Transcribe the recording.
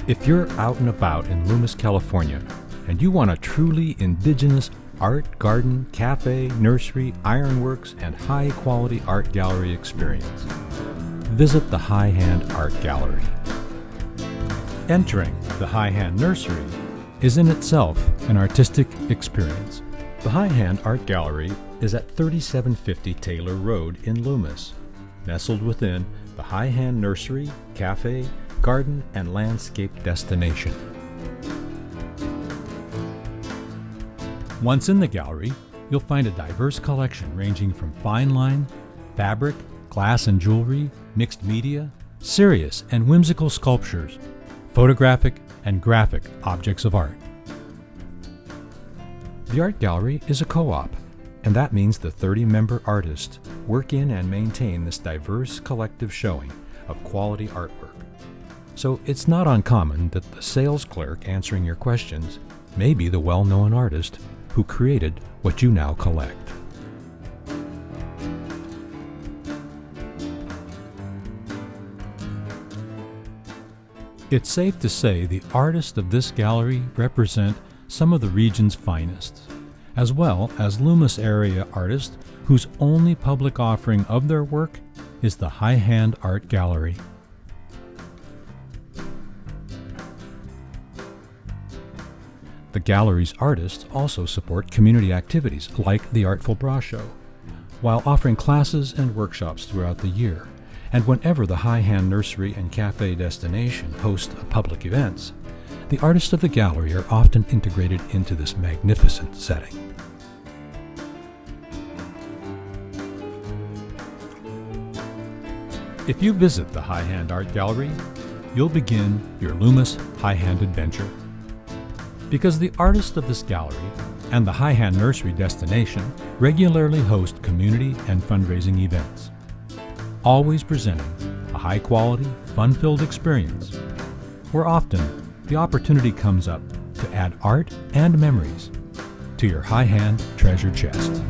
If you're out and about in Loomis, California, and you want a truly indigenous art, garden, cafe, nursery, ironworks, and high-quality art gallery experience, visit the High Hand Art Gallery. Entering the High Hand Nursery is in itself an artistic experience. The High Hand Art Gallery is at 3750 Taylor Road in Loomis, nestled within the High Hand Nursery, Cafe, Garden, and Landscape destination. Once in the gallery, you'll find a diverse collection ranging from fine line, fabric, glass and jewelry, mixed media, serious and whimsical sculptures, photographic and graphic objects of art. The art gallery is a co-op, and that means the 30-member artists work in and maintain this diverse collective showing of quality artwork. So it's not uncommon that the sales clerk answering your questions may be the well-known artist who created what you now collect. It's safe to say the artists of this gallery represent some of the region's finest, as well as Loomis area artists whose only public offering of their work is the High Hand Art Gallery. The gallery's artists also support community activities like the Artful Bra Show, while offering classes and workshops throughout the year. And whenever the High Hand Nursery and Cafe destination host public events, the artists of the gallery are often integrated into this magnificent setting. If you visit the High Hand Art Gallery, you'll begin your Loomis High Hand adventure. Because the artists of this gallery and the High Hand Nursery destination regularly host community and fundraising events, always presenting a high-quality, fun-filled experience, where often the opportunity comes up to add art and memories to your High Hand treasure chest.